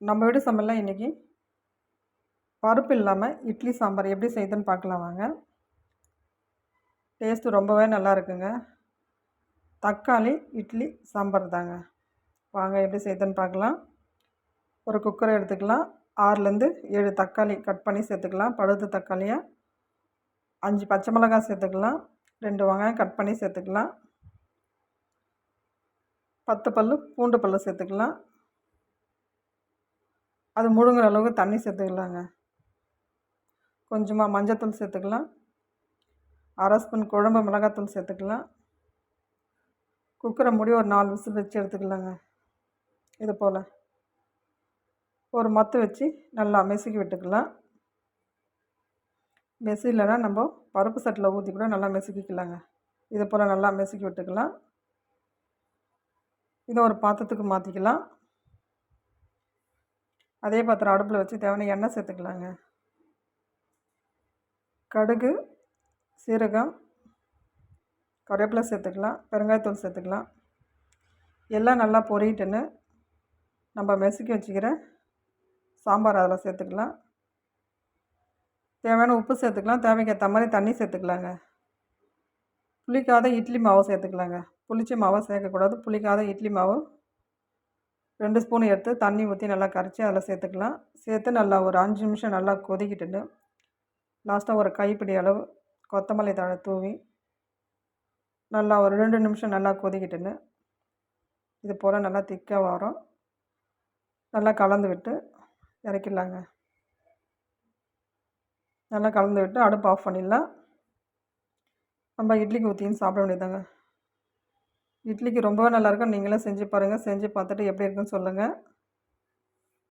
நம்ம வீட்டு சமையல்ல இன்றைக்கி பருப்பு இல்லாமல் இட்லி சாம்பார் எப்படி செய்யுதுன்னு பார்க்கலாம் வாங்க. டேஸ்ட்டு ரொம்பவே நல்லா இருக்குங்க. தக்காளி இட்லி சாம்பார் தாங்க. வாங்க எப்படி செய்யுதுன்னு பார்க்கலாம். ஒரு குக்கரை எடுத்துக்கலாம். 6லேருந்து 7 தக்காளி கட் பண்ணி சேர்த்துக்கலாம். பழுத்த தக்காளியை 5 பச்சை மிளகாய் சேர்த்துக்கலாம். 2 வெங்காயம் கட் பண்ணி சேர்த்துக்கலாம். 10 பல் பூண்டு பல் சேர்த்துக்கலாம். அது முழுங்குற அளவுக்கு தண்ணி சேர்த்துக்கலாங்க. கொஞ்சமாக மஞ்சத்தூள் சேர்த்துக்கலாம். 1/2 ஸ்பூன் குழம்பு மிளகாத்தூள் சேர்த்துக்கலாம். குக்கரை மூடி ஒரு 4 விசில் வச்சு எடுத்துக்கலாங்க. இது போல் ஒரு மத்து வச்சு நல்லா மெசுக்கி விட்டுக்கலாம். மெசிலனா நம்ம பருப்பு சட்டில் ஊற்றி கூட நல்லா மெசுக்கிக்கலாங்க. இது போல் நல்லா மெசுக்கி விட்டுக்கலாம். இதை ஒரு பாத்திரத்துக்கு மாற்றிக்கலாம். அதே பாத்திரம் அடுப்பில் வச்சு தேவையான எண்ணெய் சேர்த்துக்கலாங்க. கடுகு, சீரகம், கருவேப்பிலை சேர்த்துக்கலாம். பெருங்காயத்தூள் சேர்த்துக்கலாம். எல்லாம் நல்லா பொரியிட்டுன்னு நம்ம மெசுக்கி வச்சுக்கிற சாம்பார் அதில் சேர்த்துக்கலாம். தேவையான உப்பு சேர்த்துக்கலாம். தேவைக்கு ஏற்ற மாதிரி தண்ணி சேர்த்துக்கலாங்க. புளிக்காத இட்லி மாவு சேர்த்துக்கலாங்க. புளிச்ச மாவை சேர்க்கக்கூடாது. புளிக்காத இட்லி மாவு 2 ஸ்பூன் எடுத்து தண்ணி ஊற்றி நல்லா கரைச்சி அதில் சேர்த்துக்கலாம். சேர்த்து நல்லா ஒரு 5 நிமிஷம் நல்லா கொதிக்கிட்டுன்னு லாஸ்ட்டாக ஒரு கைப்பிடி அளவு கொத்தமல்லி தழை தூவி நல்லா ஒரு 2 நிமிஷம் நல்லா கொதிக்கிட்டுன்னு இது போல் நல்லா திக்காக வரும். நல்லா கலந்து விட்டு இறக்கிடலாங்க. நல்லா கலந்து விட்டு அடுப்பு ஆஃப் பண்ணிடலாம். நம்ம இட்லிக்கு ஊற்றின்னு சாப்பிட வேண்டியதாங்க. இட்லிக்கு ரொம்பவே நல்லாயிருக்கும். நீங்களும் செஞ்சு பாருங்கள். செஞ்சு பார்த்துட்டு எப்படி இருக்குன்னு சொல்லுங்கள்.